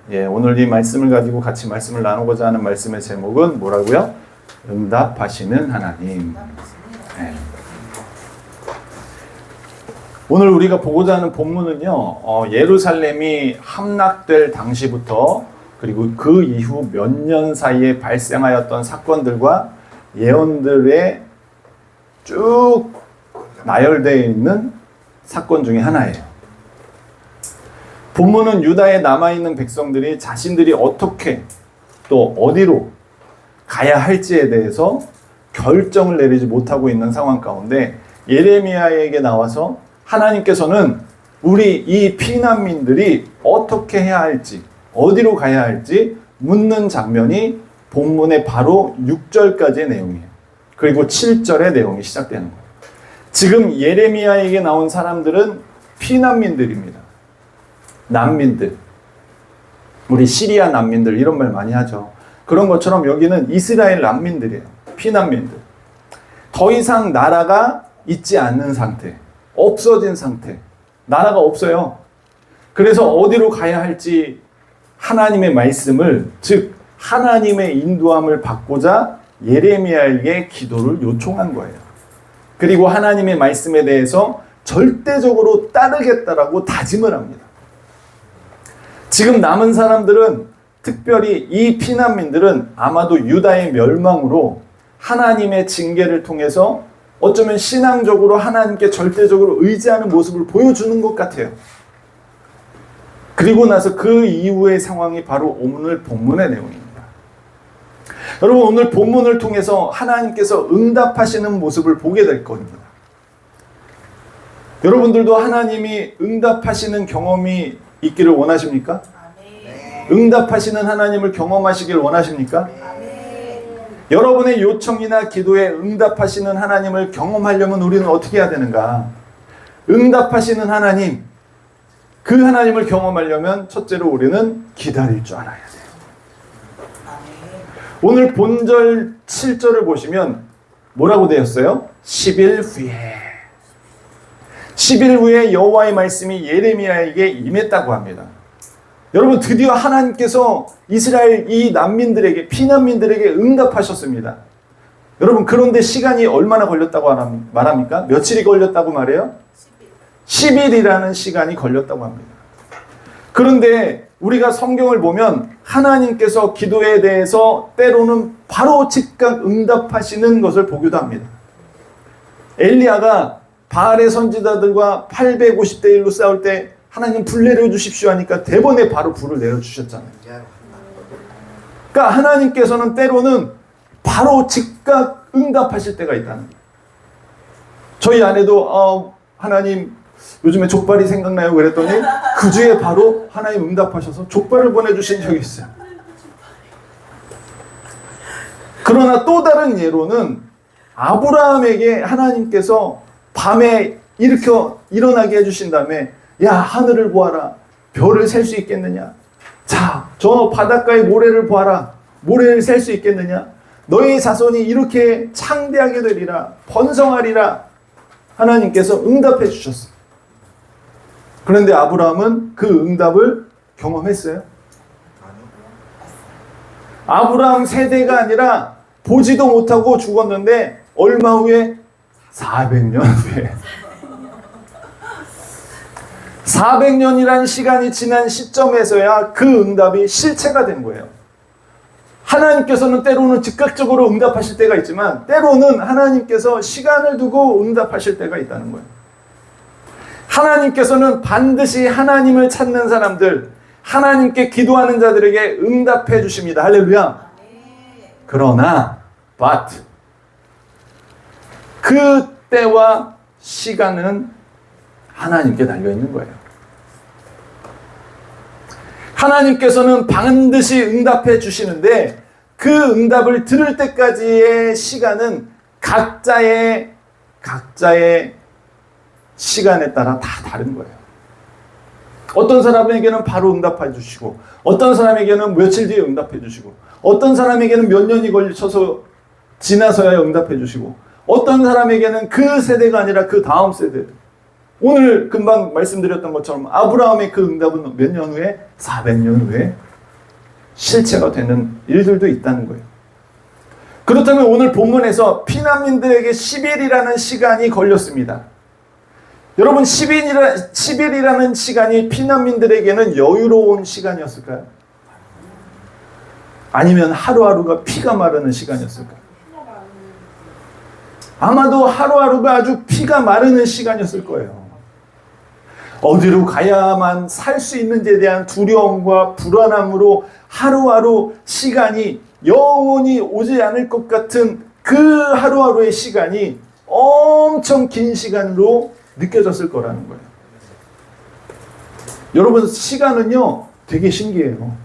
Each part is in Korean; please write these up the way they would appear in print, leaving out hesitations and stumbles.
오늘 이 말씀을 가지고 같이 말씀을 나누고자 하는 말씀의 제목은 뭐라고요? 응답하시는 하나님. 예. 오늘 우리가 보고자 하는 본문은요, 예루살렘이 함락될 당시부터 그리고 그 이후 몇 년 사이에 발생하였던 사건들과 예언들에 쭉 나열되어 있는 사건 중에 하나예요. 본문은 유다에 남아있는 백성들이 자신들이 어떻게 또 어디로 가야 할지에 대해서 결정을 내리지 못하고 있는 상황 가운데 예레미야에게 나와서 하나님께서는 우리 이 피난민들이 어떻게 해야 할지, 어디로 가야 할지 묻는 장면이 본문의 바로 6절까지의 내용이에요. 그리고 7절의 내용이 시작되는 거예요. 지금 예레미야에게 나온 사람들은 피난민들입니다. 난민들. 우리 시리아 난민들 이런 말 많이 하죠. 그런 것처럼 여기는 이스라엘 난민들이에요. 피난민들. 더 이상 나라가 있지 않는 상태. 없어진 상태. 나라가 없어요. 그래서 어디로 가야 할지 하나님의 말씀을, 즉 하나님의 인도함을 받고자 예레미야에게 기도를 요청한 거예요. 그리고 하나님의 말씀에 대해서 절대적으로 따르겠다라고 다짐을 합니다. 지금 남은 사람들은, 특별히 이 피난민들은 아마도 유다의 멸망으로 하나님의 징계를 통해서 어쩌면 신앙적으로 하나님께 절대적으로 의지하는 모습을 보여주는 것 같아요. 그리고 나서 그 이후의 상황이 바로 오늘 본문의 내용입니다. 여러분, 오늘 본문을 통해서 하나님께서 응답하시는 모습을 보게 될 겁니다. 여러분들도 하나님이 응답하시는 경험이 있기를 원하십니까? 네. 응답하시는 하나님을 경험하시길 원하십니까? 네. 여러분의 요청이나 기도에 응답하시는 하나님을 경험하려면 우리는 어떻게 해야 되는가? 응답하시는 하나님, 그 하나님을 경험하려면 첫째로 우리는 기다릴 줄 알아야 돼요. 오늘 본절 7절을 보시면 뭐라고 되었어요? 10일 후에. 10일 후에 여호와의 말씀이 예레미야에게 임했다고 합니다. 여러분, 드디어 하나님께서 이스라엘 이 난민들에게, 피난민들에게 응답하셨습니다. 여러분, 그런데 시간이 얼마나 걸렸다고 말합니까? 며칠이 걸렸다고 말해요? 10일이라는 시간이 걸렸다고 합니다. 그런데 우리가 성경을 보면 하나님께서 기도에 대해서 때로는 바로 즉각 응답하시는 것을 보기도 합니다. 엘리야가 바알의 선지자들과 850대 1로 싸울 때 하나님 불 내려주십시오 하니까 대번에 바로 불을 내려주셨잖아요. 그러니까 하나님께서는 때로는 바로 즉각 응답하실 때가 있다는 거예요. 저희 아내도 하나님 요즘에 족발이 생각나요 그랬더니 그 주에 바로 하나님 응답하셔서 족발을 보내주신 적이 있어요. 그러나 또 다른 예로는 아브라함에게 하나님께서 밤에 일어나게 해주신 다음에, 야, 하늘을 보아라. 별을 셀 수 있겠느냐? 자, 저 바닷가의 모래를 보아라. 모래를 셀 수 있겠느냐? 너희 자손이 이렇게 창대하게 되리라. 번성하리라. 하나님께서 응답해 주셨어요. 그런데 아브라함은 그 응답을 경험했어요? 아브라함 세대가 아니라 보지도 못하고 죽었는데 얼마 후에? 400년 후에. 400년이란 시간이 지난 시점에서야 그 응답이 실체가 된 거예요. 하나님께서는 때로는 즉각적으로 응답하실 때가 있지만 때로는 하나님께서 시간을 두고 응답하실 때가 있다는 거예요. 하나님께서는 반드시 하나님을 찾는 사람들, 하나님께 기도하는 자들에게 응답해 주십니다. 할렐루야. 그러나 but 그 때와 시간은 하나님께 달려있는 거예요. 하나님께서는 반드시 응답해 주시는데 그 응답을 들을 때까지의 시간은 각자의 시간에 따라 다 다른 거예요. 어떤 사람에게는 바로 응답해 주시고, 어떤 사람에게는 며칠 뒤에 응답해 주시고, 어떤 사람에게는 몇 년이 걸쳐서 지나서야 응답해 주시고, 어떤 사람에게는 그 세대가 아니라 그 다음 세대. 오늘 금방 말씀드렸던 것처럼 아브라함의 그 응답은 몇 년 후에? 400년 후에 실체가 되는 일들도 있다는 거예요. 그렇다면 오늘 본문에서 피난민들에게 10일이라는 시간이 걸렸습니다. 여러분 10일이라는 시간이 피난민들에게는 여유로운 시간이었을까요? 아니면 하루하루가 피가 마르는 시간이었을까요? 아마도 하루하루가 아주 피가 마르는 시간이었을 거예요. 어디로 가야만 살 수 있는지에 대한 두려움과 불안함으로 하루하루 시간이 영원히 오지 않을 것 같은 그 하루하루의 시간이 엄청 긴 시간으로 느껴졌을 거라는 거예요. 여러분, 시간은요 되게 신기해요.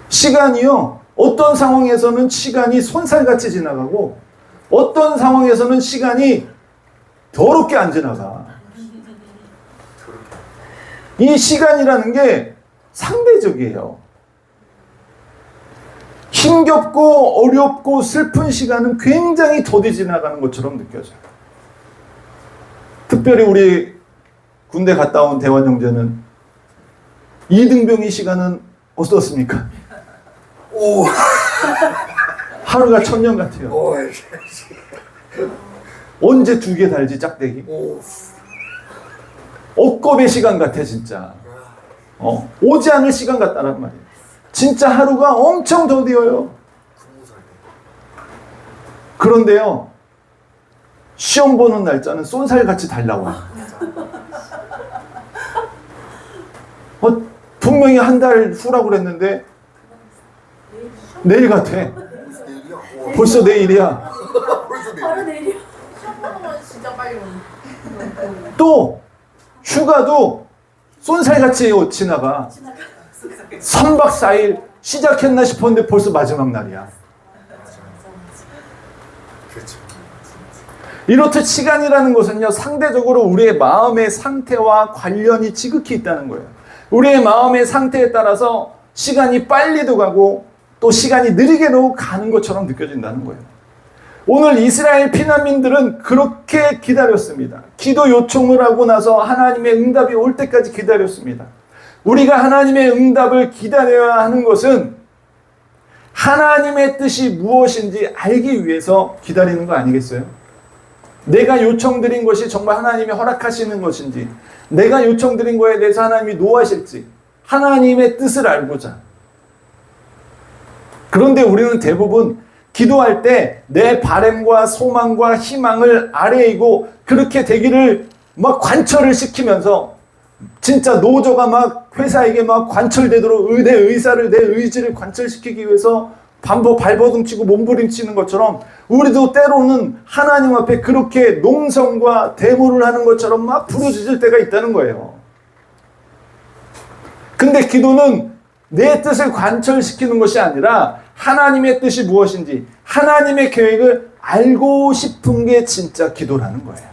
시간이요 어떤 상황에서는 시간이 손살같이 지나가고 어떤 상황에서는 시간이 더럽게 안 지나가. 이 시간이라는 게 상대적이에요. 힘겹고 어렵고 슬픈 시간은 굉장히 더디 지나가는 것처럼 느껴져요. 특별히 우리 군대 갔다 온 대환 형제는 이등병의 시간은 어떻습니까? 오. 하루가 천년 같아요. 오. 언제 2개 달지 짝대기? 오. 억겁의 시간 같아 진짜. 오지 않을 시간 같다는 말이에요. 진짜 하루가 엄청 더디어요. 그런데요 시험 보는 날짜는 쏜살같이 달라와요. 분명히 한 달 후라고 그랬는데 내일 같아. 벌써 내일이야. 바로 내일이야. 시험 보는 건 진짜 빨리 오네. 또 휴가도 쏜살같이 지나가. 3박 4일 시작했나 싶었는데 벌써 마지막 날이야. 그렇죠. 이렇듯 시간이라는 것은요 상대적으로 우리의 마음의 상태와 관련이 지극히 있다는 거예요. 우리의 마음의 상태에 따라서 시간이 빨리도 가고 또 시간이 느리게도 가는 것처럼 느껴진다는 거예요. 오늘 이스라엘 피난민들은 그렇게 기다렸습니다. 기도 요청을 하고 나서 하나님의 응답이 올 때까지 기다렸습니다. 우리가 하나님의 응답을 기다려야 하는 것은 하나님의 뜻이 무엇인지 알기 위해서 기다리는 거 아니겠어요? 내가 요청드린 것이 정말 하나님이 허락하시는 것인지, 내가 요청드린 거에 대해서 하나님이 노하실지, 하나님의 뜻을 알고자. 그런데 우리는 대부분 기도할 때 내 바람과 소망과 희망을 아래이고 그렇게 되기를 막 관철을 시키면서 진짜 노조가 막 회사에게 막 관철되도록 내 의사를, 내 의지를 관철시키기 위해서 발버둥치고 몸부림치는 것처럼 우리도 때로는 하나님 앞에 그렇게 농성과 대모를 하는 것처럼 막 부르짖을 때가 있다는 거예요. 근데 기도는 내 뜻을 관철시키는 것이 아니라 하나님의 뜻이 무엇인지 하나님의 계획을 알고 싶은 게 진짜 기도라는 거예요.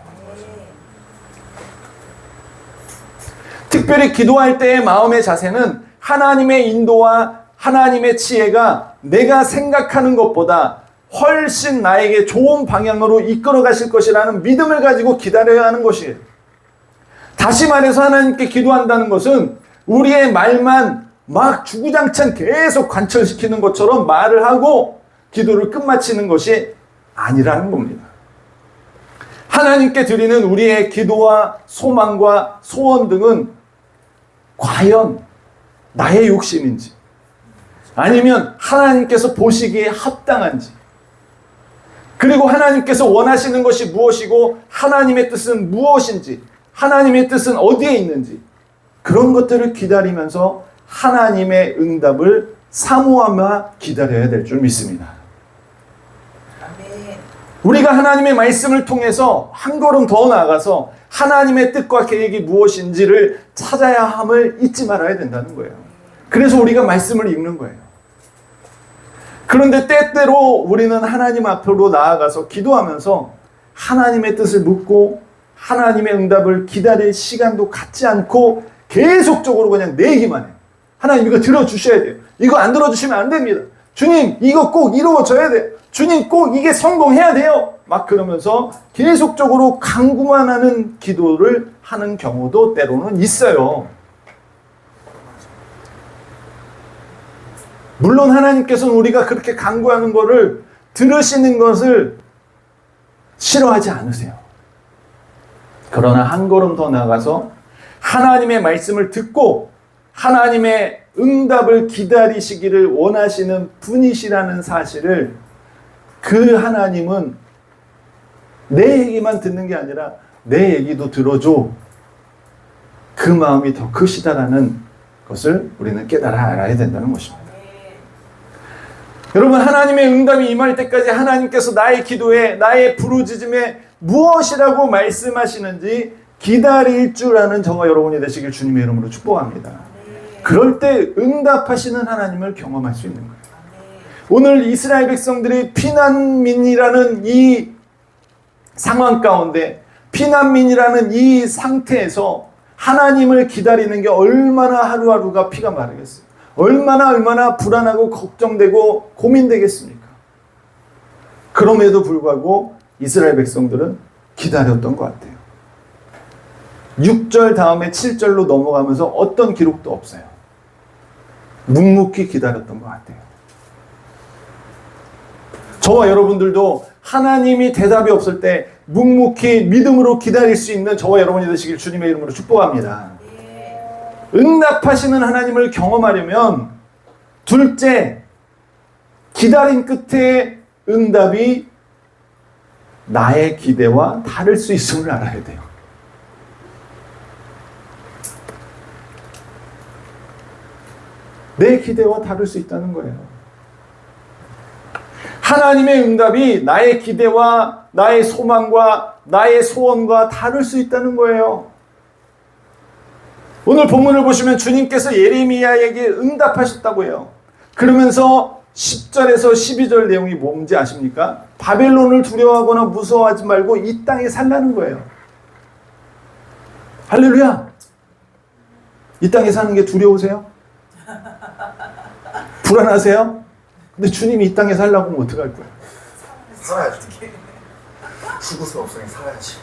특별히 기도할 때의 마음의 자세는 하나님의 인도와 하나님의 지혜가 내가 생각하는 것보다 훨씬 나에게 좋은 방향으로 이끌어 가실 것이라는 믿음을 가지고 기다려야 하는 것이에요. 다시 말해서 하나님께 기도한다는 것은 우리의 말만 막 주구장창 계속 관철시키는 것처럼 말을 하고 기도를 끝마치는 것이 아니라는 겁니다. 하나님께 드리는 우리의 기도와 소망과 소원 등은 과연 나의 욕심인지 아니면 하나님께서 보시기에 합당한지, 그리고 하나님께서 원하시는 것이 무엇이고 하나님의 뜻은 무엇인지, 하나님의 뜻은 어디에 있는지, 그런 것들을 기다리면서 하나님의 응답을 사모하며 기다려야 될 줄 믿습니다. 우리가 하나님의 말씀을 통해서 한 걸음 더 나아가서 하나님의 뜻과 계획이 무엇인지를 찾아야 함을 잊지 말아야 된다는 거예요. 그래서 우리가 말씀을 읽는 거예요. 그런데 때때로 우리는 하나님 앞으로 나아가서 기도하면서 하나님의 뜻을 묻고 하나님의 응답을 기다릴 시간도 갖지 않고 계속적으로 그냥 내기만 해요. 하나님 이거 들어주셔야 돼요. 이거 안 들어주시면 안 됩니다. 주님 이거 꼭 이루어져야 돼요. 주님 꼭 이게 성공해야 돼요. 막 그러면서 계속적으로 간구만 하는 기도를 하는 경우도 때로는 있어요. 물론 하나님께서는 우리가 그렇게 간구하는 것을 들으시는 것을 싫어하지 않으세요. 그러나 한 걸음 더 나아가서 하나님의 말씀을 듣고 하나님의 응답을 기다리시기를 원하시는 분이시라는 사실을, 그 하나님은 내 얘기만 듣는 게 아니라 내 얘기도 들어줘, 그 마음이 더 크시다라는 것을 우리는 깨달아 알아야 된다는 것입니다. 여러분, 하나님의 응답이 임할 때까지 하나님께서 나의 기도에, 나의 부르짖음에 무엇이라고 말씀하시는지 기다릴 줄 아는 저와 여러분이 되시길 주님의 이름으로 축복합니다. 그럴 때 응답하시는 하나님을 경험할 수 있는 거예요. 오늘 이스라엘 백성들이 피난민이라는 이 상황 가운데, 피난민이라는 이 상태에서 하나님을 기다리는 게 얼마나 하루하루가 피가 마르겠어요. 얼마나 불안하고 걱정되고 고민되겠습니까? 그럼에도 불구하고 이스라엘 백성들은 기다렸던 것 같아요. 6절 다음에 7절로 넘어가면서 어떤 기록도 없어요. 묵묵히 기다렸던 것 같아요. 저와 여러분들도 하나님이 대답이 없을 때 묵묵히 믿음으로 기다릴 수 있는 저와 여러분이 되시길 주님의 이름으로 축복합니다. 응답하시는 하나님을 경험하려면 둘째, 기다림 끝에 응답이 나의 기대와 다를 수 있음을 알아야 돼요. 내 기대와 다를 수 있다는 거예요. 하나님의 응답이 나의 기대와 나의 소망과 나의 소원과 다를 수 있다는 거예요. 오늘 본문을 보시면 주님께서 예레미야에게 응답하셨다고 해요. 그러면서 10절에서 12절 내용이 뭔지 아십니까? 바벨론을 두려워하거나 무서워하지 말고 이 땅에 살라는 거예요. 할렐루야! 이 땅에 사는 게 두려우세요? 불안하세요? 근데 주님이 이 땅에 살라고 하면 어떡할 거예요? 살아야지. 죽을 수 없으니 살아야지.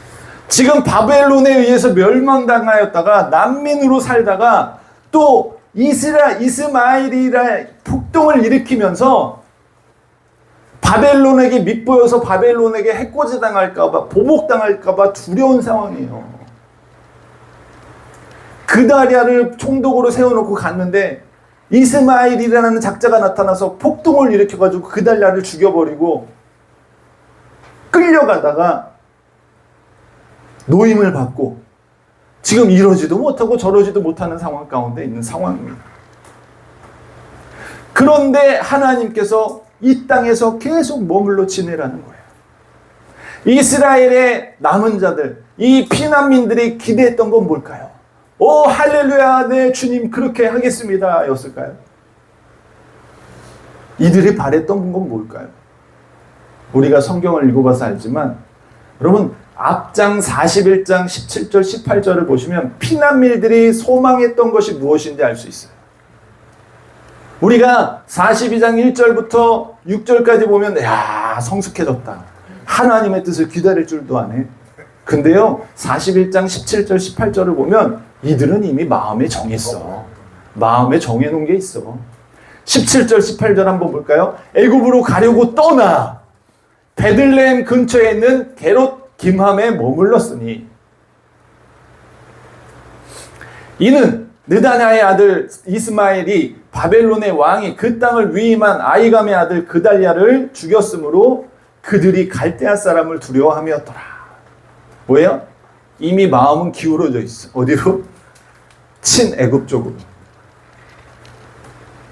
지금 바벨론에 의해서 멸망당하였다가 난민으로 살다가 또 이스마엘이라 폭동을 일으키면서 바벨론에게 밑보여서 바벨론에게 해코지 당할까봐, 보복당할까봐 두려운 상황이에요. 그다리아를 총독으로 세워놓고 갔는데 이스마엘이라는 작자가 나타나서 폭동을 일으켜가지고 그달랴를 죽여버리고 끌려가다가 노임을 받고 지금 이러지도 못하고 저러지도 못하는 상황 가운데 있는 상황입니다. 그런데 하나님께서 이 땅에서 계속 머물러 지내라는 거예요. 이스라엘의 남은 자들, 이 피난민들이 기대했던 건 뭘까요? 오 할렐루야, 네 주님 그렇게 하겠습니다 였을까요? 이들이 바랬던 건 뭘까요? 우리가 성경을 읽어봐서 알지만 여러분 앞장 41장 17절 18절을 보시면 피난민들이 소망했던 것이 무엇인지 알 수 있어요. 우리가 42장 1절부터 6절까지 보면 야 성숙해졌다, 하나님의 뜻을 기다릴 줄도 아네. 근데요 41장 17절 18절을 보면 이들은 이미 마음에 정했어. 마음에 정해놓은 게 있어. 17절 18절 한번 볼까요? 애굽으로 가려고 떠나 베들레헴 근처에 있는 게롯 김함에 머물렀으니 이는 느다냐의 아들 이스마엘이 바벨론의 왕이 그 땅을 위임한 아이감의 아들 그달랴를 죽였으므로 그들이 갈대아 사람을 두려워함이었더라. 뭐예요? 이미 마음은 기울어져 있어. 어디로? 친애굽 쪽으로.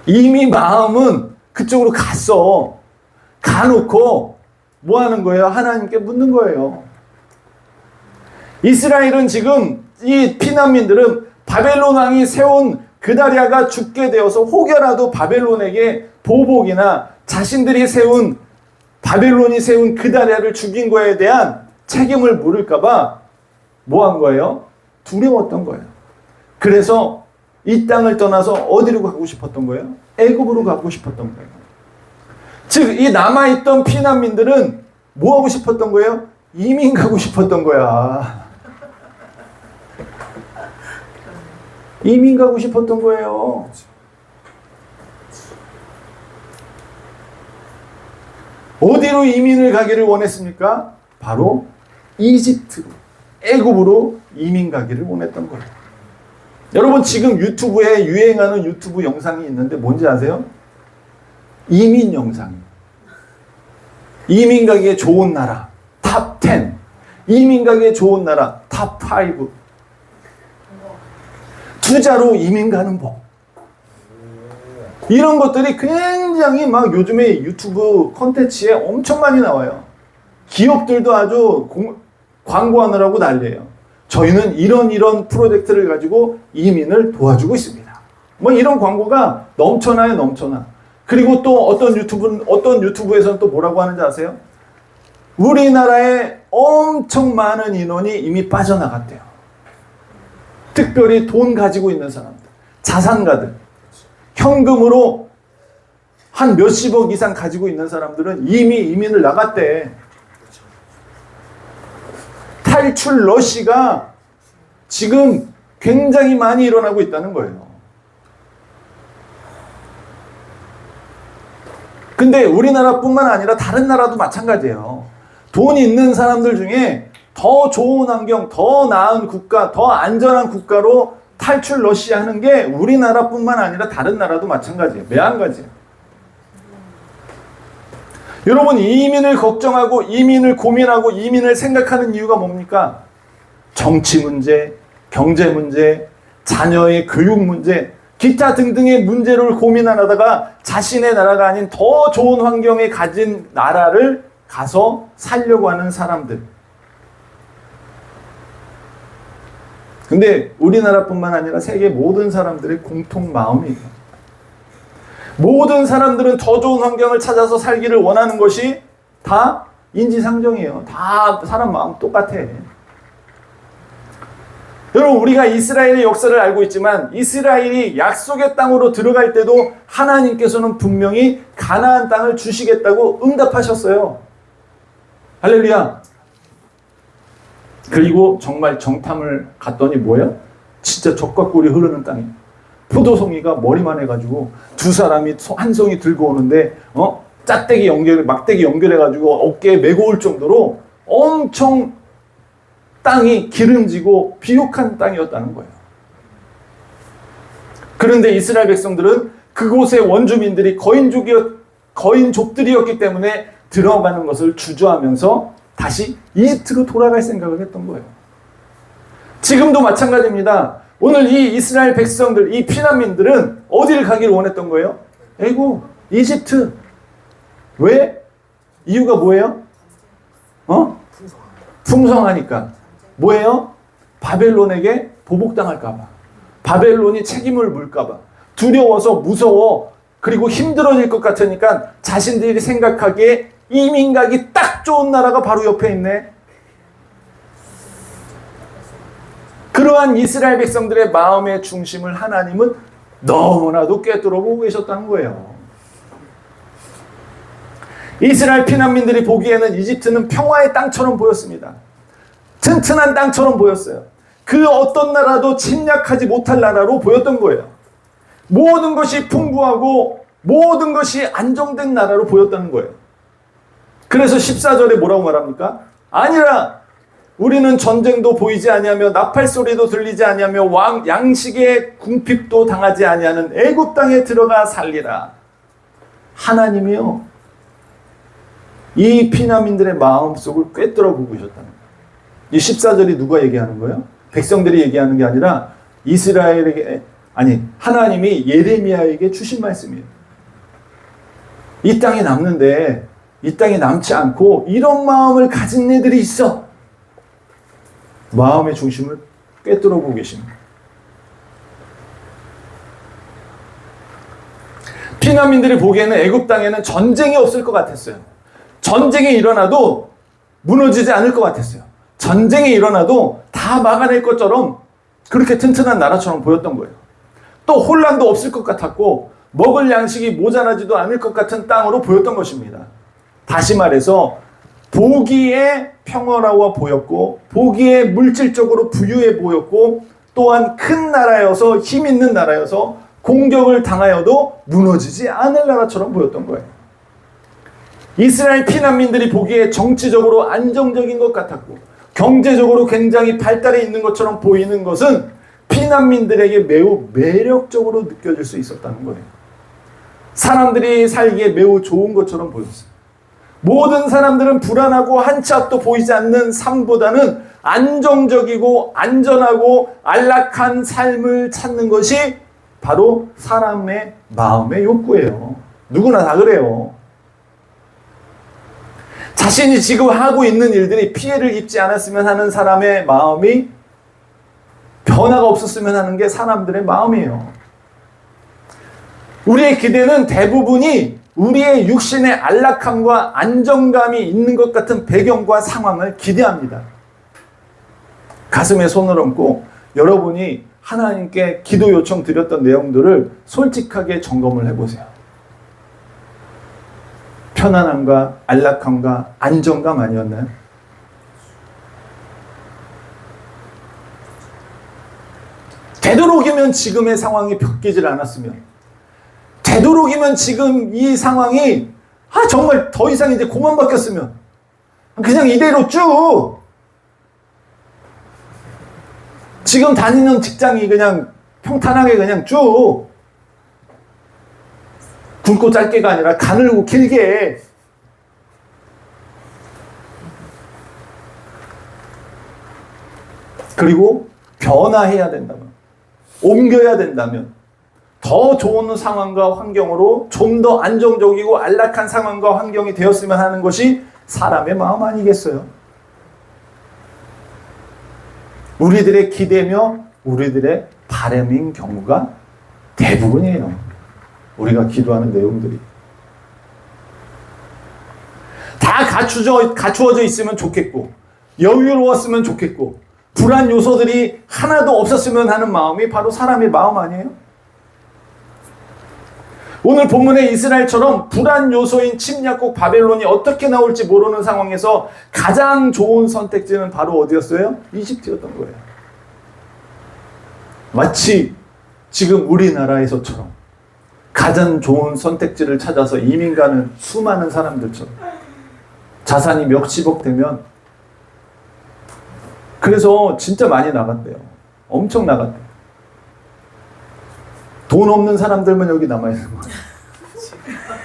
이미 마음은 그쪽으로 갔어. 가놓고 뭐 하는 거예요? 하나님께 묻는 거예요. 이스라엘은 지금 이 피난민들은 바벨론 왕이 세운 그다리아가 죽게 되어서 혹여라도 바벨론에게 보복이나 자신들이 세운 바벨론이 세운 그다리아를 죽인 거에 대한 책임을 물을까봐 뭐 한 거예요? 두려웠던 거예요. 그래서 이 땅을 떠나서 어디로 가고 싶었던 거예요? 애굽으로 가고 싶었던 거예요. 즉 이 남아있던 피난민들은 뭐 하고 싶었던 거예요? 이민 가고 싶었던 거야. 이민 가고 싶었던 거예요. 어디로 이민을 가기를 원했습니까? 바로 이집트로, 애굽으로 이민 가기를 원했던 거예요. 여러분 지금 유튜브에 유행하는 유튜브 영상이 있는데 뭔지 아세요? 이민 영상이에요. 이민 가기에 좋은 나라 탑 10, 이민 가기에 좋은 나라 탑 5, 투자로 이민 가는 법, 이런 것들이 굉장히 막 요즘에 유튜브 콘텐츠에 엄청 많이 나와요. 기업들도 아주 광고하느라고 난리예요. 저희는 이런 프로젝트를 가지고 이민을 도와주고 있습니다. 뭐 이런 광고가 넘쳐나요, 넘쳐나. 그리고 또 어떤 유튜브에서는 또 뭐라고 하는지 아세요? 우리나라에 엄청 많은 인원이 이미 빠져나갔대요. 특별히 돈 가지고 있는 사람들, 자산가들, 현금으로 한 몇십억 이상 가지고 있는 사람들은 이미 이민을 나갔대. 탈출 러시가 지금 굉장히 많이 일어나고 있다는 거예요. 근데 우리나라뿐만 아니라 다른 나라도 마찬가지예요. 돈 있는 사람들 중에 더 좋은 환경, 더 나은 국가, 더 안전한 국가로 탈출 러시하는 게 우리나라뿐만 아니라 다른 나라도 마찬가지예요. 매한가지예요. 여러분 이민을 걱정하고 이민을 고민하고 이민을 생각하는 이유가 뭡니까? 정치 문제, 경제 문제, 자녀의 교육 문제, 기타 등등의 문제를 고민하다가 자신의 나라가 아닌 더 좋은 환경에 가진 나라를 가서 살려고 하는 사람들. 근데 우리나라뿐만 아니라 세계 모든 사람들의 공통 마음이에요. 모든 사람들은 더 좋은 환경을 찾아서 살기를 원하는 것이 다 인지상정이에요. 다 사람 마음 똑같아. 여러분 우리가 이스라엘의 역사를 알고 있지만 이스라엘이 약속의 땅으로 들어갈 때도 하나님께서는 분명히 가나안 땅을 주시겠다고 응답하셨어요. 할렐루야. 그리고 정말 정탐을 갔더니 뭐예요? 진짜 젖과 꿀이 흐르는 땅이. 포도송이가 머리만 해가지고 두 사람이 한 송이 들고 오는데 막대기 연결해가지고 어깨에 메고 올 정도로 엄청 땅이 기름지고 비옥한 땅이었다는 거예요. 그런데 이스라엘 백성들은 그곳의 원주민들이 거인족들이었기 때문에 들어가는 것을 주저하면서 다시 이집트로 돌아갈 생각을 했던 거예요. 지금도 마찬가지입니다. 오늘 이 이스라엘 백성들, 이 피난민들은 어디를 가기를 원했던 거예요? 애굽, 이집트. 왜? 이유가 뭐예요? 풍성하니까. 뭐예요? 바벨론에게 보복당할까봐. 바벨론이 책임을 물까봐. 두려워서 무서워. 그리고 힘들어질 것 같으니까 자신들이 생각하기에 이민 가기 딱 좋은 나라가 바로 옆에 있네. 그러한 이스라엘 백성들의 마음의 중심을 하나님은 너무나도 꿰뚫어 보고 계셨다는 거예요. 이스라엘 피난민들이 보기에는 이집트는 평화의 땅처럼 보였습니다. 튼튼한 땅처럼 보였어요. 그 어떤 나라도 침략하지 못할 나라로 보였던 거예요. 모든 것이 풍부하고 모든 것이 안정된 나라로 보였다는 거예요. 그래서 14절에 뭐라고 말합니까? 아니라 우리는 전쟁도 보이지 아니하며 나팔 소리도 들리지 아니하며 양식의 궁핍도 당하지 아니하는 애굽 땅에 들어가 살리라. 하나님이요, 이 피난민들의 마음속을 꿰뚫어 보고 계셨다는 거예요. 이 14절이 누가 얘기하는 거예요? 백성들이 얘기하는 게 아니라 하나님이 예레미야에게 주신 말씀이에요. 이 땅에 남는데 이 땅에 남지 않고 이런 마음을 가진 애들이 있어. 마음의 중심을 꿰뚫어 보고 계십니다. 피난민들이 보기에는 애굽 땅에는 전쟁이 없을 것 같았어요. 전쟁이 일어나도 무너지지 않을 것 같았어요. 전쟁이 일어나도 다 막아낼 것처럼 그렇게 튼튼한 나라처럼 보였던 거예요. 또 혼란도 없을 것 같았고 먹을 양식이 모자라지도 않을 것 같은 땅으로 보였던 것입니다. 다시 말해서 보기에 평화로워 보였고 보기에 물질적으로 부유해 보였고 또한 큰 나라여서 힘 있는 나라여서 공격을 당하여도 무너지지 않을 나라처럼 보였던 거예요. 이스라엘 피난민들이 보기에 정치적으로 안정적인 것 같았고 경제적으로 굉장히 발달해 있는 것처럼 보이는 것은 피난민들에게 매우 매력적으로 느껴질 수 있었다는 거예요. 사람들이 살기에 매우 좋은 것처럼 보였어요. 모든 사람들은 불안하고 한 치 앞도 보이지 않는 삶보다는 안정적이고 안전하고 안락한 삶을 찾는 것이 바로 사람의 마음의 욕구예요. 누구나 다 그래요. 자신이 지금 하고 있는 일들이 피해를 입지 않았으면 하는 사람의 마음이 변화가 없었으면 하는 게 사람들의 마음이에요. 우리의 기대는 대부분이 우리의 육신의 안락함과 안정감이 있는 것 같은 배경과 상황을 기대합니다. 가슴에 손을 얹고 여러분이 하나님께 기도 요청 드렸던 내용들을 솔직하게 점검을 해보세요. 편안함과 안락함과 안정감 아니었나요? 되도록이면 지금의 상황이 바뀌질 않았으면, 되도록이면 지금 이 상황이 정말 더 이상 이제 고만 바뀌었으면 그냥 이대로 쭉 지금 다니는 직장이 그냥 평탄하게 그냥 쭉 굵고 짧게가 아니라 가늘고 길게 그리고 변화해야 된다면 옮겨야 된다면 더 좋은 상황과 환경으로 좀 더 안정적이고 안락한 상황과 환경이 되었으면 하는 것이 사람의 마음 아니겠어요? 우리들의 기대며 우리들의 바람인 경우가 대부분이에요. 우리가 기도하는 내용들이. 다 갖추어져 있으면 좋겠고 여유로웠으면 좋겠고 불안 요소들이 하나도 없었으면 하는 마음이 바로 사람의 마음 아니에요? 오늘 본문의 이스라엘처럼 불안 요소인 침략국 바벨론이 어떻게 나올지 모르는 상황에서 가장 좋은 선택지는 바로 어디였어요? 이집트였던 거예요. 마치 지금 우리나라에서처럼 가장 좋은 선택지를 찾아서 이민 가는 수많은 사람들처럼 자산이 몇십억 되면 그래서 진짜 많이 나갔대요. 엄청 나갔대요. 돈 없는 사람들만 여기 남아있는 거예요.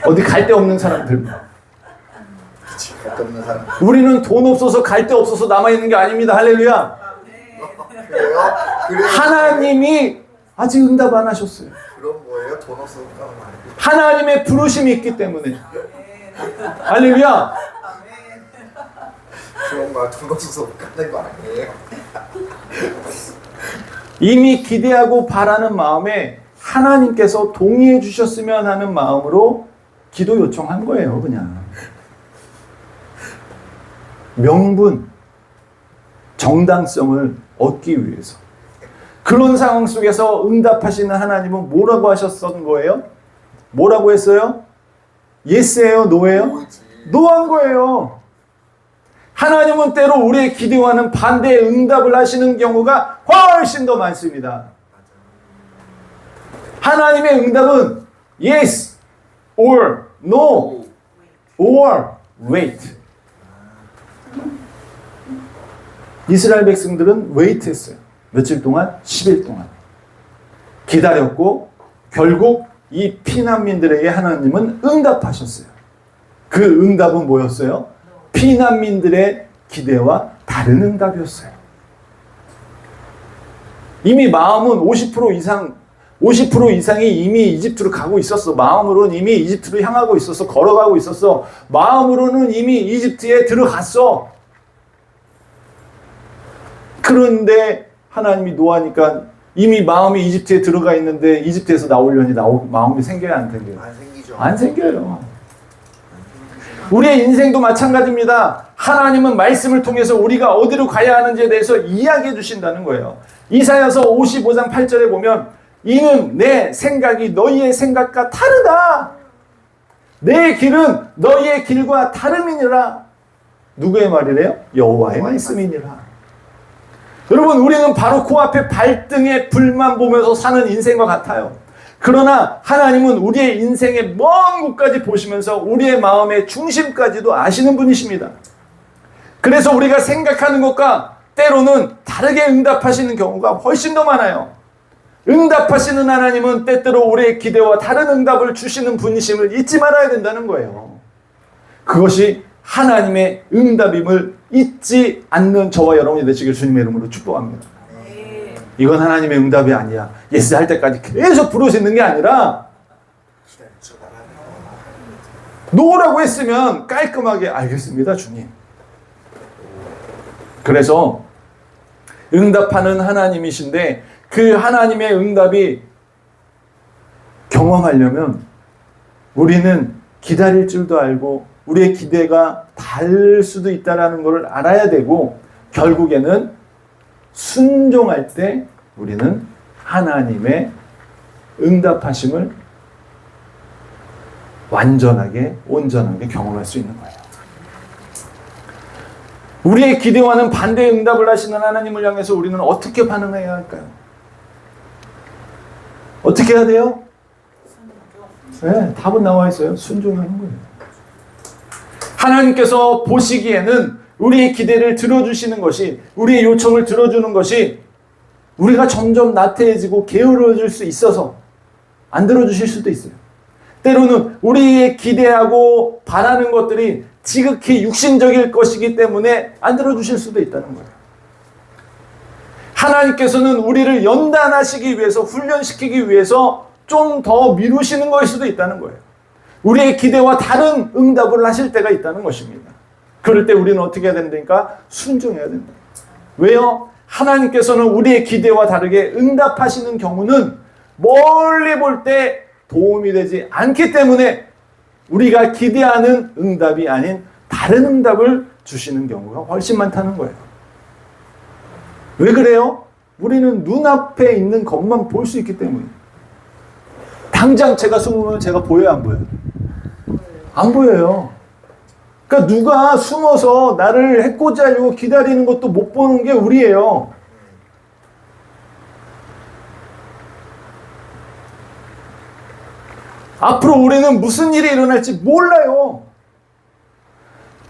어디 갈 데 없는 사람들만. 갈 데 없는 사람. 우리는 돈 없어서 갈 데 없어서 남아있는 게 아닙니다. 할렐루야. 그래요? 하나님이 아직 응답 안 하셨어요. 그런 거예요? 돈 없어서 가는 거 아니에요? 하나님의 부르심이 있기 때문에. 할렐루야. 그런 거 돈 없어서 가는 거 아니에요? 이미 기대하고 바라는 마음에 하나님께서 동의해 주셨으면 하는 마음으로 기도 요청한 거예요. 그냥 명분, 정당성을 얻기 위해서. 그런 상황 속에서 응답하시는 하나님은 뭐라고 하셨던 거예요? 뭐라고 했어요? 예스예요? 노예요? 노한 거예요. 하나님은 때로 우리의 기대와는 반대의 응답을 하시는 경우가 훨씬 더 많습니다. 하나님의 응답은 yes or no or wait. 이스라엘 백성들은 wait 했어요. 며칠 동안? 10일 동안. 기다렸고 결국 이 피난민들에게 하나님은 응답하셨어요. 그 응답은 뭐였어요? 피난민들의 기대와 다른 응답이었어요. 이미 마음은 50% 이상이 이미 이집트로 가고 있었어. 마음으로는 이미 이집트로 향하고 있었어. 걸어가고 있었어. 마음으로는 이미 이집트에 들어갔어. 그런데 하나님이 노하니까 이미 마음이 이집트에 들어가 있는데 이집트에서 나오려니 마음이 생겨야 안 생겨요? 안 생기죠. 안 생겨요. 우리의 인생도 마찬가지입니다. 하나님은 말씀을 통해서 우리가 어디로 가야 하는지에 대해서 이야기해 주신다는 거예요. 이사야서 55장 8절에 보면 이는 내 생각이 너희의 생각과 다르다. 내 길은 너희의 길과 다름이니라. 누구의 말이래요? 여호와의 말씀이니라. 여러분, 우리는 바로 코앞에 발등에 불만 보면서 사는 인생과 같아요. 그러나 하나님은 우리의 인생의 먼 곳까지 보시면서 우리의 마음의 중심까지도 아시는 분이십니다. 그래서 우리가 생각하는 것과 때로는 다르게 응답하시는 경우가 훨씬 더 많아요. 응답하시는 하나님은 때때로 우리의 기대와 다른 응답을 주시는 분이심을 잊지 말아야 된다는 거예요. 그것이 하나님의 응답임을 잊지 않는 저와 여러분이 되시길 주님의 이름으로 축복합니다. 이건 하나님의 응답이 아니야. 예스 할 때까지 계속 부르시는 게 아니라 노라고 했으면 깔끔하게 알겠습니다, 주님. 그래서 응답하는 하나님이신데 그 하나님의 응답이 경험하려면 우리는 기다릴 줄도 알고 우리의 기대가 다를 수도 있다는 것을 알아야 되고 결국에는 순종할 때 우리는 하나님의 응답하심을 완전하게 온전하게 경험할 수 있는 거예요. 우리의 기대와는 반대의 응답을 하시는 하나님을 향해서 우리는 어떻게 반응해야 할까요? 어떻게 해야 돼요? 네, 답은 나와 있어요. 순종하는 거예요. 하나님께서 보시기에는 우리의 기대를 들어주시는 것이, 우리의 요청을 들어주는 것이 우리가 점점 나태해지고 게으러질 수 있어서 안 들어주실 수도 있어요. 때로는 우리의 기대하고 바라는 것들이 지극히 육신적일 것이기 때문에 안 들어주실 수도 있다는 거예요. 하나님께서는 우리를 연단하시기 위해서, 훈련시키기 위해서 좀 더 미루시는 것일 수도 있다는 거예요. 우리의 기대와 다른 응답을 하실 때가 있다는 것입니다. 그럴 때 우리는 어떻게 해야 된다니까? 순종해야 된다. 왜요? 하나님께서는 우리의 기대와 다르게 응답하시는 경우는 멀리 볼 때 도움이 되지 않기 때문에 우리가 기대하는 응답이 아닌 다른 응답을 주시는 경우가 훨씬 많다는 거예요. 왜 그래요? 우리는 눈앞에 있는 것만 볼 수 있기 때문에. 당장 제가 숨으면 제가 보여요, 안 보여요? 안 보여요. 그러니까 누가 숨어서 나를 해코지 하려고 기다리는 것도 못 보는 게 우리예요. 앞으로 우리는 무슨 일이 일어날지 몰라요.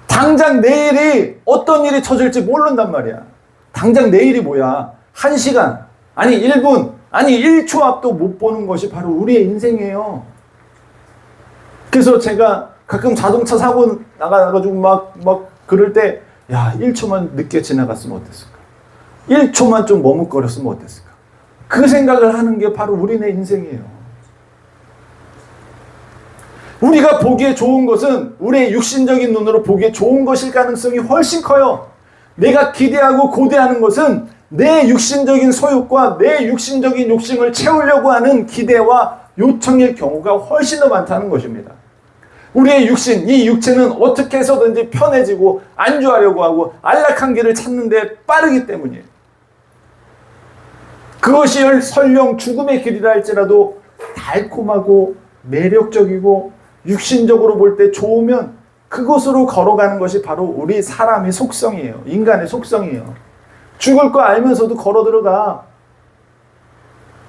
당장 내일이 어떤 일이 터질지 모른단 말이야. 당장 내일이 뭐야? 1시간, 아니 1분, 아니 1초 앞도 못 보는 것이 바로 우리의 인생이에요. 그래서 제가 가끔 자동차 사고 나가가지고 막 그럴 때, 야, 1초만 늦게 지나갔으면 어땠을까? 1초만 좀 머뭇거렸으면 어땠을까? 그 생각을 하는 게 바로 우리네 인생이에요. 우리가 보기에 좋은 것은 우리의 육신적인 눈으로 보기에 좋은 것일 가능성이 훨씬 커요. 내가 기대하고 고대하는 것은 내 육신적인 소욕과 내 육신적인 욕심을 채우려고 하는 기대와 요청일 경우가 훨씬 더 많다는 것입니다. 우리의 육신, 이 육체는 어떻게 해서든지 편해지고 안주하려고 하고 안락한 길을 찾는 데 빠르기 때문이에요. 그것이 설령 죽음의 길이라 할지라도 달콤하고 매력적이고 육신적으로 볼 때 좋으면 그곳으로 걸어가는 것이 바로 우리 사람의 속성이에요. 인간의 속성이에요. 죽을 거 알면서도 걸어 들어가.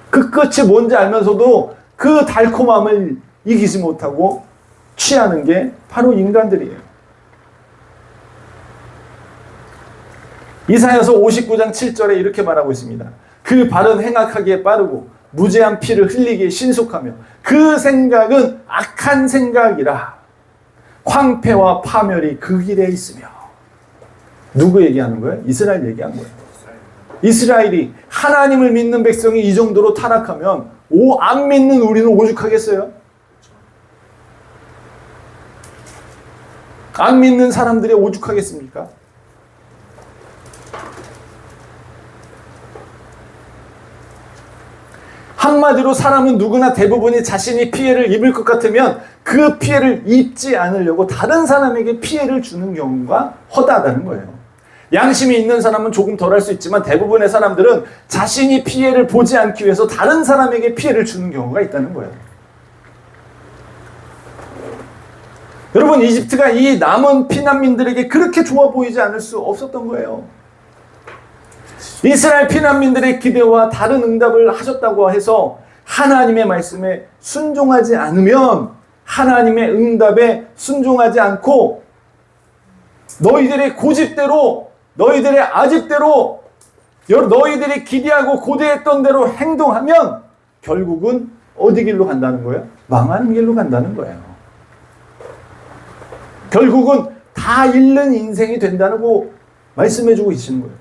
그 끝이 뭔지 알면서도 그 달콤함을 이기지 못하고 취하는 게 바로 인간들이에요. 이사야서 59장 7절에 이렇게 말하고 있습니다. 그 발은 행악하기에 빠르고 무죄한 피를 흘리기에 신속하며 그 생각은 악한 생각이라. 황폐와 파멸이 그 길에 있으며. 누구 얘기하는 거예요? 이스라엘 얘기한 거예요. 이스라엘이, 하나님을 믿는 백성이 이 정도로 타락하면 안 믿는 우리는 오죽하겠어요? 안 믿는 사람들이 오죽하겠습니까? 한마디로 사람은 누구나 대부분이 자신이 피해를 입을 것 같으면 그 피해를 입지 않으려고 다른 사람에게 피해를 주는 경우가 허다하다는 거예요. 양심이 있는 사람은 조금 덜 할 수 있지만 대부분의 사람들은 자신이 피해를 보지 않기 위해서 다른 사람에게 피해를 주는 경우가 있다는 거예요. 여러분, 이집트가 이 남은 피난민들에게 그렇게 좋아 보이지 않을 수 없었던 거예요. 이스라엘 피난민들의 기대와 다른 응답을 하셨다고 해서 하나님의 말씀에 순종하지 않으면, 하나님의 응답에 순종하지 않고 너희들의 고집대로, 너희들의 아집대로, 너희들이 기대하고 고대했던 대로 행동하면 결국은 어디 길로 간다는 거예요? 망하는 길로 간다는 거예요. 결국은 다 잃는 인생이 된다고 말씀해주고 계시는 거예요.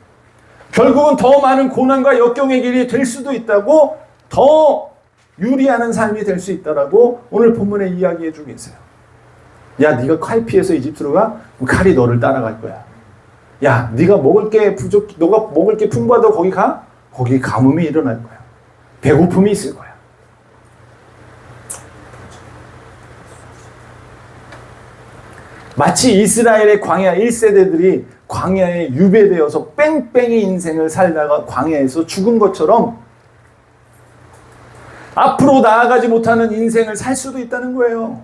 결국은 더 많은 고난과 역경의 길이 될 수도 있다고, 더 유리하는 삶이 될 수 있다라고 오늘 본문에 이야기해 주고 계세요. 야, 네가 칼 피해서 이집트로 가? 칼이 너를 따라갈 거야. 야, 네가 먹을 게 너가 먹을 게 풍부하다고 거기 가? 거기 가뭄이 일어날 거야. 배고픔이 있을 거야. 마치 이스라엘의 광야 1세대들이 광야에 유배되어서 뺑뺑이 인생을 살다가 광야에서 죽은 것처럼 앞으로 나아가지 못하는 인생을 살 수도 있다는 거예요.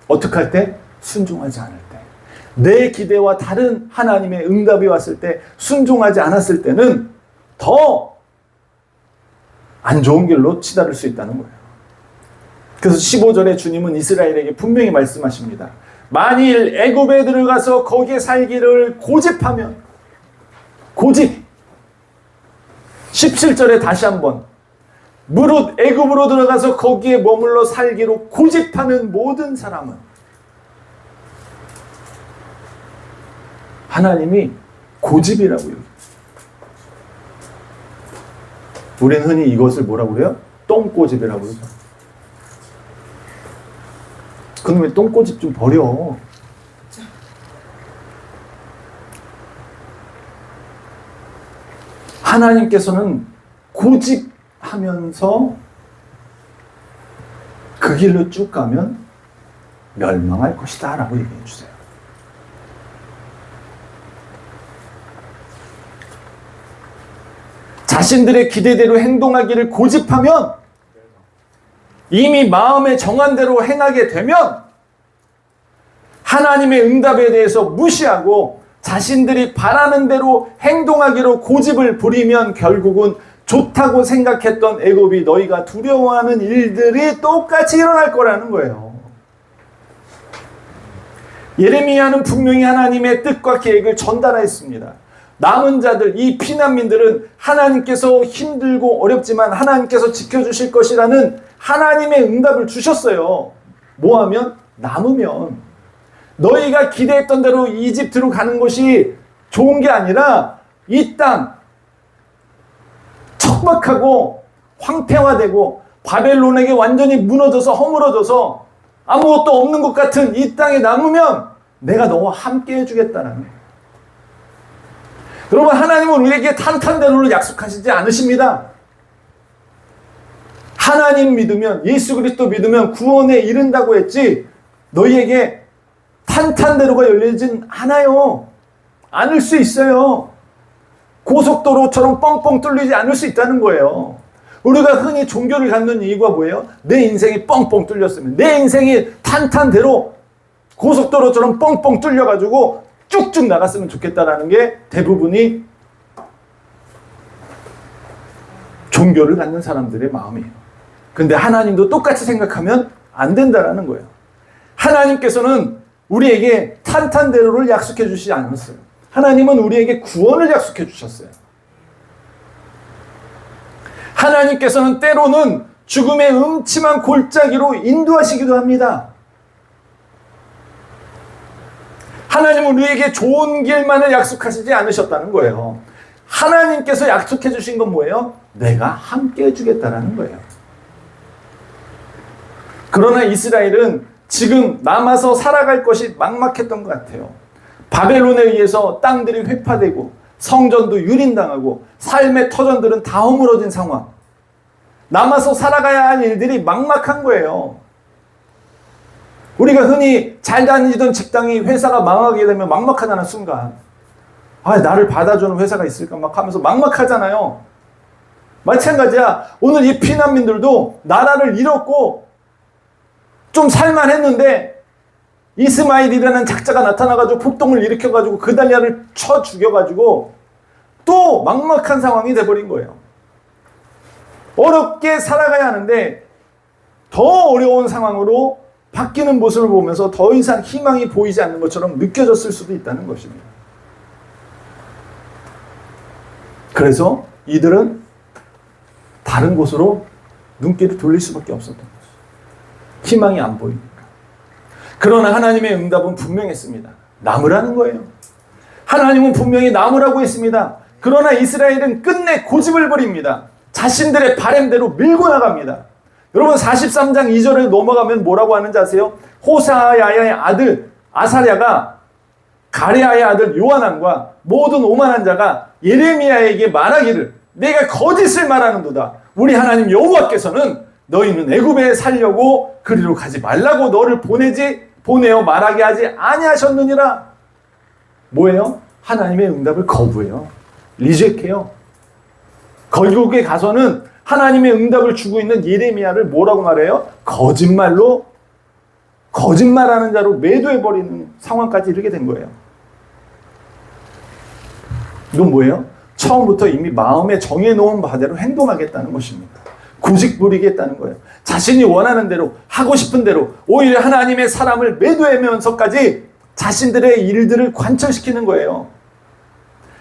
어떻게 할 때? 순종하지 않을 때. 내 기대와 다른 하나님의 응답이 왔을 때 순종하지 않았을 때는 더 안 좋은 길로 치달을 수 있다는 거예요. 그래서 15절에 주님은 이스라엘에게 분명히 말씀하십니다. 만일 애굽에 들어가서 거기에 살기를 고집하면, 고집. 17절에 다시 한번 무릇 애굽으로 들어가서 거기에 머물러 살기로 고집하는 모든 사람은, 하나님이 고집이라고 여깁니다. 우리는 흔히 이것을 뭐라고 그래요? 똥꼬집이라고 그러죠. 그놈의 똥꼬집 좀 버려. 하나님께서는 고집하면서 그 길로 쭉 가면 멸망할 것이다 라고 얘기해 주세요. 자신들의 기대대로 행동하기를 고집하면, 이미 마음에 정한 대로 행하게 되면 하나님의 응답에 대해서 무시하고 자신들이 바라는 대로 행동하기로 고집을 부리면 결국은 좋다고 생각했던 애굽이 너희가 두려워하는 일들이 똑같이 일어날 거라는 거예요. 예레미야는 분명히 하나님의 뜻과 계획을 전달했습니다. 남은 자들, 이 피난민들은 하나님께서 힘들고 어렵지만 하나님께서 지켜주실 것이라는 하나님의 응답을 주셨어요. 뭐하면? 남으면. 너희가 기대했던 대로 이집트로 가는 것이 좋은 게 아니라 이 땅, 척박하고 황폐화되고 바벨론에게 완전히 무너져서 허물어져서 아무것도 없는 것 같은 이 땅에 남으면 내가 너와 함께 해주겠다는 거예요. 여러분, 하나님은 우리에게 탄탄대로를 약속하시지 않으십니다. 하나님 믿으면, 예수 그리스도 믿으면 구원에 이른다고 했지 너희에게 탄탄대로가 열리진 않아요. 않을 수 있어요. 고속도로처럼 뻥뻥 뚫리지 않을 수 있다는 거예요. 우리가 흔히 종교를 갖는 이유가 뭐예요? 내 인생이 뻥뻥 뚫렸으면, 내 인생이 탄탄대로 고속도로처럼 뻥뻥 뚫려가지고 쭉쭉 나갔으면 좋겠다라는 게 대부분이 종교를 갖는 사람들의 마음이에요. 근데 하나님도 똑같이 생각하면 안 된다라는 거예요. 하나님께서는 우리에게 탄탄대로를 약속해 주시지 않았어요. 하나님은 우리에게 구원을 약속해 주셨어요. 하나님께서는 때로는 죽음의 음침한 골짜기로 인도하시기도 합니다. 하나님은 우리에게 좋은 길만을 약속하시지 않으셨다는 거예요. 하나님께서 약속해 주신 건 뭐예요? 내가 함께 해주겠다라는 거예요. 그러나 이스라엘은 지금 남아서 살아갈 것이 막막했던 것 같아요. 바벨론에 의해서 땅들이 회파되고 성전도 유린당하고 삶의 터전들은 다 허물어진 상황. 남아서 살아가야 할 일들이 막막한 거예요. 우리가 흔히 잘 다니던 직장이 회사가 망하게 되면 막막하다는 순간, 아, 나를 받아주는 회사가 있을까 막 하면서 막막하잖아요. 마찬가지야. 오늘 이 피난민들도 나라를 잃었고 좀 살만했는데 이스마일이라는 작자가 나타나가지고 폭동을 일으켜가지고 그달랴를 쳐 죽여가지고 또 막막한 상황이 돼버린 거예요. 어렵게 살아가야 하는데 더 어려운 상황으로 바뀌는 모습을 보면서 더 이상 희망이 보이지 않는 것처럼 느껴졌을 수도 있다는 것입니다. 그래서 이들은 다른 곳으로 눈길을 돌릴 수밖에 없었던 거죠. 희망이 안 보이니까. 그러나 하나님의 응답은 분명했습니다. 남으라는 거예요. 하나님은 분명히 남으라고 했습니다. 그러나 이스라엘은 끝내 고집을 부립니다. 자신들의 바램대로 밀고 나갑니다. 여러분 43장 2절을 넘어가면 뭐라고 하는지 아세요? 호사야의 아들 아사랴가 가레아의 아들 요하난과 모든 오만한 자가 예레미야에게 말하기를 내가 거짓을 말하는도다. 우리 하나님 여호와께서는 너희는 애굽에 살려고 그리로 가지 말라고 너를 보내어 말하게 하지 아니하셨느니라. 뭐예요? 하나님의 응답을 거부해요. 리젝해요. 결국에 가서는 하나님의 응답을 주고 있는 예레미야를 뭐라고 말해요? 거짓말하는 자로 매도해버리는 상황까지 이르게 된 거예요. 이건 뭐예요? 처음부터 이미 마음에 정해놓은 바대로 행동하겠다는 것입니다. 고집 부리겠다는 거예요. 자신이 원하는 대로 하고 싶은 대로 오히려 하나님의 사람을 매도하면서까지 자신들의 일들을 관철시키는 거예요.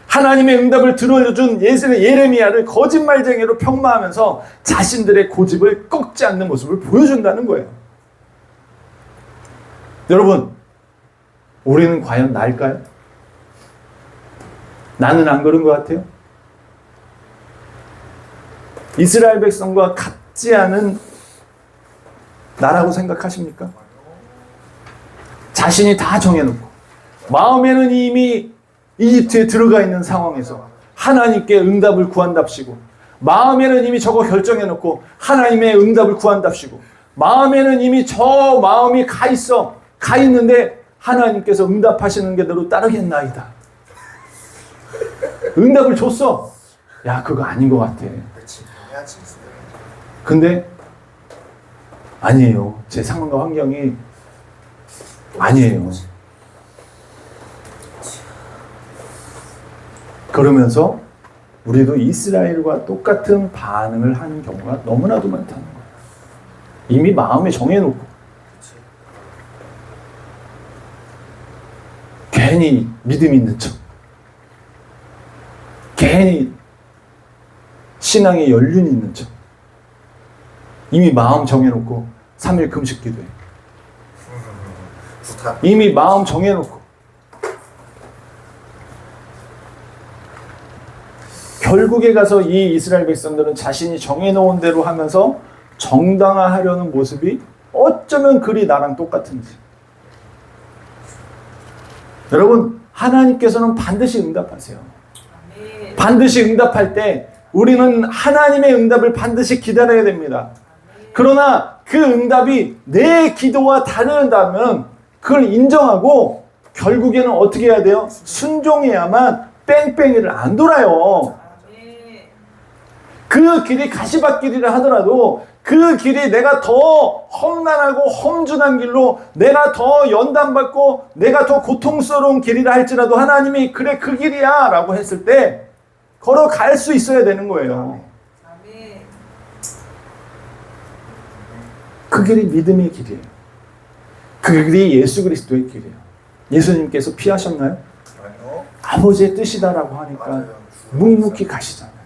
하나님의 응답을 들어준 예레미야를 거짓말쟁이로 평마하면서 자신들의 고집을 꺾지 않는 모습을 보여준다는 거예요. 여러분, 우리는 과연 날까요? 나는 안 그런 것 같아요. 이스라엘 백성과 같지 않은 나라고 생각하십니까? 자신이 다 정해놓고 마음에는 이미 이집트에 들어가 있는 상황에서 하나님께 응답을 구한답시고 마음에는 이미 저거 결정해놓고 하나님의 응답을 구한답시고 마음에는 이미 저 마음이 가 있는데 하나님께서 응답하시는 게대로 따르겠나이다. 응답을 줬어. 야, 그거 아닌 것 같아. 근데 아니에요. 제 상황과 환경이 아니에요. 그러면서 우리도 이스라엘과 똑같은 반응을 하는 경우가 너무나도 많다는 거예요. 이미 마음에 정해놓고 괜히 믿음 있는 척, 괜히 신앙에 연륜이 있는 척, 이미 마음 정해놓고 3일 금식 기도해. 이미 마음 정해놓고 결국에 가서 이 이스라엘 백성들은 자신이 정해놓은 대로 하면서 정당화하려는 모습이 어쩌면 그리 나랑 똑같은지. 여러분, 하나님께서는 반드시 응답하세요. 반드시 응답할 때 우리는 하나님의 응답을 반드시 기다려야 됩니다. 그러나 그 응답이 내 기도와 다르다면 그걸 인정하고 결국에는 어떻게 해야 돼요? 순종해야만 뺑뺑이를 안 돌아요. 그 길이 가시밭길이라 하더라도 그 길이 내가 더 험난하고 험준한 길로 내가 더 연단받고 내가 더 고통스러운 길이라 할지라도 하나님이 그래 그 길이야 라고 했을 때 걸어갈 수 있어야 되는 거예요. 그 길이 믿음의 길이에요. 그 길이 예수 그리스도의 길이에요. 예수님께서 피하셨나요? 아니요. 아버지의 뜻이다라고 하니까 맞아요. 묵묵히 가시잖아요.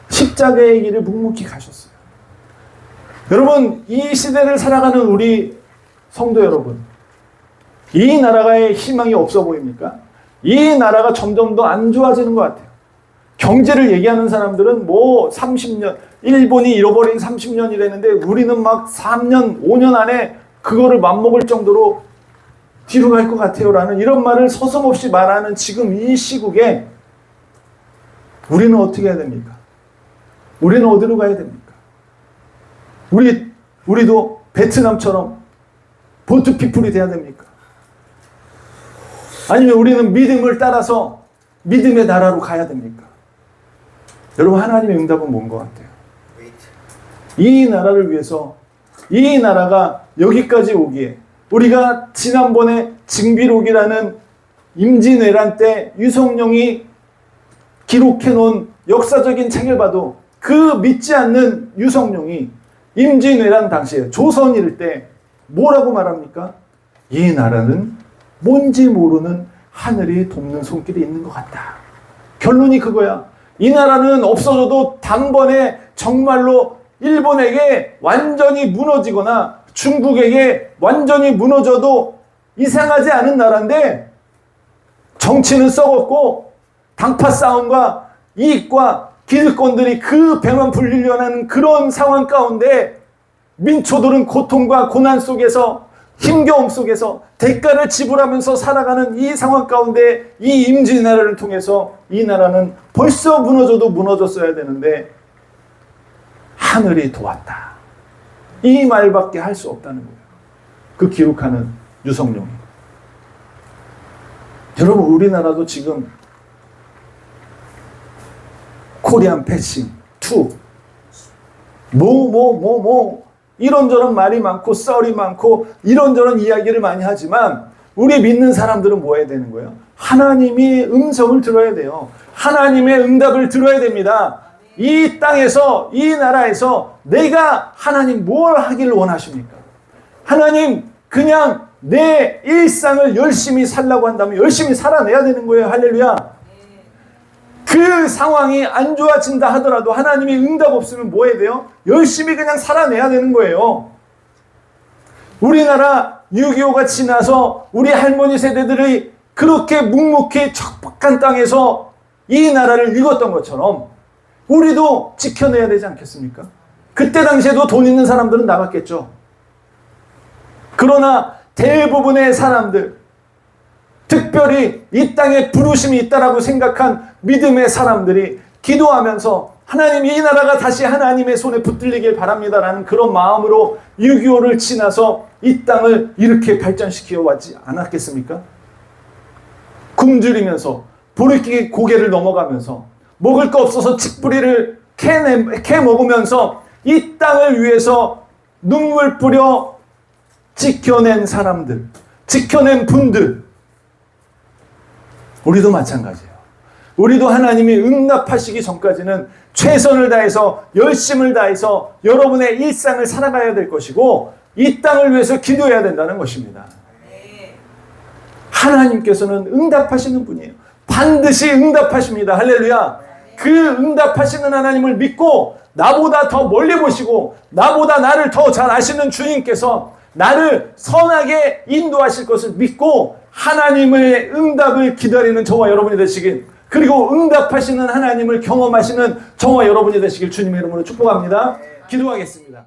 십자가의 길을 묵묵히 가셨어요. 여러분, 이 시대를 살아가는 우리 성도 여러분, 이 나라의 희망이 없어 보입니까? 이 나라가 점점 더 안 좋아지는 것 같아요. 경제를 얘기하는 사람들은 뭐 30년, 일본이 잃어버린 30년이라는데 우리는 막 3년, 5년 안에 그거를 맞먹을 정도로 뒤로 갈 것 같아요 라는 이런 말을 서슴없이 말하는 지금 이 시국에 우리는 어떻게 해야 됩니까? 우리는 어디로 가야 됩니까? 우리도 베트남처럼 보트피플이 돼야 됩니까? 아니면 우리는 믿음을 따라서 믿음의 나라로 가야 됩니까? 여러분, 하나님의 응답은 뭔 것 같아요? 이 나라를 위해서 이 나라가 여기까지 오기에 우리가 지난번에 징비록이라는 임진왜란 때 유성룡이 기록해 놓은 역사적인 책을 봐도 그 믿지 않는 유성룡이 임진왜란 당시에 조선일 때 뭐라고 말합니까? 이 나라는 뭔지 모르는 하늘이 돕는 손길이 있는 것 같다. 결론이 그거야. 이 나라는 없어져도 단번에 정말로 일본에게 완전히 무너지거나 중국에게 완전히 무너져도 이상하지 않은 나라인데 정치는 썩었고 당파 싸움과 이익과 기득권들이 그 배만 불리려는 하는 그런 상황 가운데 민초들은 고통과 고난 속에서 힘겨움 속에서 대가를 지불하면서 살아가는 이 상황 가운데 이 임진왜란을 통해서 이 나라는 벌써 무너져도 무너졌어야 되는데 하늘이 도왔다. 이 말밖에 할 수 없다는 거예요. 그 기록하는 유성룡이. 여러분 우리나라도 지금 코리안 패싱 2 이런저런 말이 많고 썰이 많고 이런저런 이야기를 많이 하지만 우리 믿는 사람들은 뭐 해야 되는 거예요? 하나님이 음성을 들어야 돼요. 하나님의 응답을 들어야 됩니다. 이 땅에서 이 나라에서 내가 하나님 뭘 하기를 원하십니까? 하나님 그냥 내 일상을 열심히 살라고 한다면 열심히 살아내야 되는 거예요. 할렐루야. 그 상황이 안 좋아진다 하더라도 하나님이 응답 없으면 뭐 해야 돼요? 열심히 그냥 살아내야 되는 거예요. 우리나라 6.25가 지나서 우리 할머니 세대들이 그렇게 묵묵히 척박한 땅에서 이 나라를 읽었던 것처럼 우리도 지켜내야 되지 않겠습니까? 그때 당시에도 돈 있는 사람들은 나갔겠죠. 그러나 대부분의 사람들, 특별히 이 땅에 부르심이 있다라고 생각한 믿음의 사람들이 기도하면서 하나님 이 나라가 다시 하나님의 손에 붙들리길 바랍니다라는 그런 마음으로 6.25를 지나서 이 땅을 이렇게 발전시켜 왔지 않았겠습니까? 굶주리면서 보리끼 고개를 넘어가면서 먹을 거 없어서 칡뿌리를 캐 먹으면서 이 땅을 위해서 눈물 뿌려 지켜낸 사람들, 지켜낸 분들, 우리도 마찬가지예요. 우리도 하나님이 응답하시기 전까지는 최선을 다해서 열심을 다해서 여러분의 일상을 살아가야 될 것이고 이 땅을 위해서 기도해야 된다는 것입니다. 하나님께서는 응답하시는 분이에요. 반드시 응답하십니다. 할렐루야. 그 응답하시는 하나님을 믿고 나보다 더 멀리 보시고 나보다 나를 더 잘 아시는 주님께서 나를 선하게 인도하실 것을 믿고 하나님의 응답을 기다리는 저와 여러분이 되시길, 그리고 응답하시는 하나님을 경험하시는 저와 여러분이 되시길 주님의 이름으로 축복합니다. 기도하겠습니다.